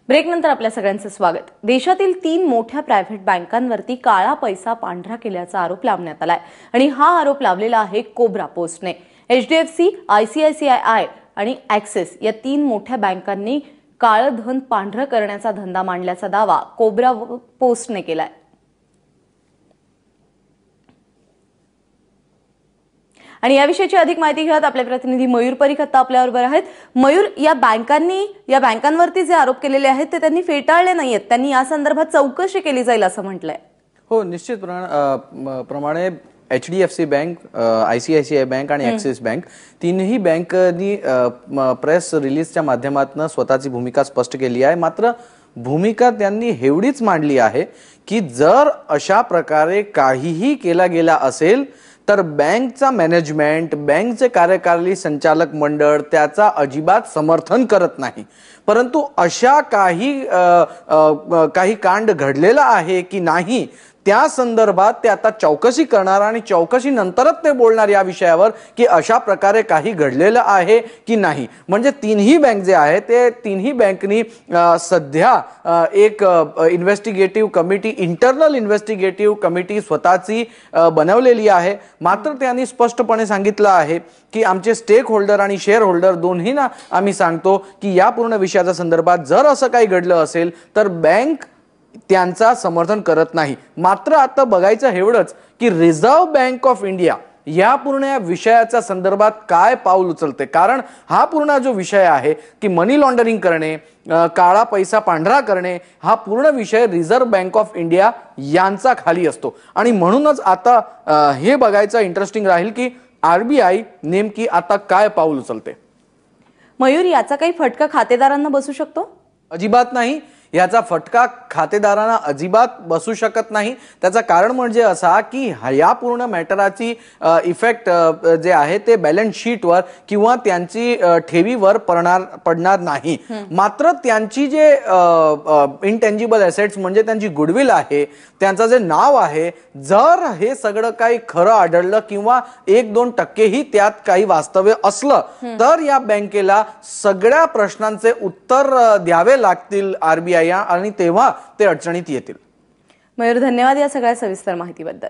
ब्रेकनंतर आपल्या सगळ्यांचं स्वागत। देशातील 3 मोठ्या प्रायव्हेट बँकांवरती काळा पैसा पांढरा केल्याचा आरोप लावण्यात आलाय आणि हा आरोप लावलेला आहे कोब्रा पोस्टने। HDFC, ICICI आणि ॲक्सिस या 3 मोठ्या बँकांनी काळं धन पांढरं करण्याचा धंदा मांडल्याचा दावा कोब्रा पोस्टने केलाय। आणि याविषयीची अधिक माहिती घेत आपले प्रतिनिधी मयूर परीख आता आपल्याबरोबर आहेत। मयूर, या बँकांवरती जे आरोप केलेले आहेत ते त्यांनी फेटाळले नाहीयेत, त्यांनी या संदर्भात चौकशी केली जाईल असं म्हटलंय। हो, निश्चित प्रमाणे HDFC बँक, ICICI बँक आणि ॲक्सिस बँक तीनही बँकांनी प्रेस रिलीजच्या माध्यमातून स्वतःची भूमिका स्पष्ट केली आहे। मात्र भूमिका त्यांनी एवढीच मांडली आहे की जर अशा प्रकारे काहीही केला गेला असेल तर बँकचा मॅनेजमेंट, बँकचे कार्यकारी संचालक मंडळ त्याचा अजिबात समर्थन करत नाही। परंतु अशा काही कांड घडलेला आहे की नाही त्या संदर्भात ते आता चौकशी करणार आणि चौकशी नंतरच ते बोलणार या विषयावर की अशा प्रकारे काही घडलेलं आहे की नाही। म्हणजे तीनही बँक जे आहे ते तीनही बँकनी सध्या एक investigative committee, internal investigative committee स्वतःची बनवलेली आहे। मात्र त्यांनी स्पष्टपणे सांगितलं आहे की आमचे स्टेक होल्डर आणि शेअर होल्डर दोन्हींना आम्ही सांगतो की या पूर्ण विषयाच्या संदर्भात जर असं काही घडलं असेल तर बँक त्यांचा समर्थन करत नाही। मात्र आता बघायचं एवढंच की रिझर्व्ह बँक ऑफ इंडिया या पूर्ण विषयाच्या संदर्भात काय पाऊल उचलते, कारण हा पूर्ण जो विषय आहे की मनी लॉन्ड्रिंग करणे, काळा पैसा पांढरा करणे, हा पूर्ण विषय रिझर्व्ह बँक ऑफ इंडिया यांचा खाली असतो। आणि म्हणूनच आता हे बघायचं इंटरेस्टिंग राहील की RBI नेमकी आता काय पाऊल उचलते। मयूर, याचा काही फटका खातेदारांना बसू शकतो? अजिबात नाही, याचा फटका खातेदारांना अजिबात बसू शकत नाही। त्याचं कारण म्हणजे असा की या पूर्ण मॅटराची इफेक्ट जे आहे ते बॅलन्स शीटवर किंवा त्यांची ठेवीवर पडणार नाही। मात्र त्यांची जे इनटेंजिबल ॲसेट्स म्हणजे त्यांची गुडविल आहे, त्यांचं जे नाव आहे, जर हे सगळं काही खरं आढळलं किंवा 1-2% ही त्यात काही वास्तव्य असलं तर या बँकेला सगळ्या प्रश्नांचे उत्तर द्यावे लागतील RBI आणि तेव्हा ते अडचणीत येतील। मयूर, धन्यवाद या सगळ्या सविस्तर माहितीबद्दल।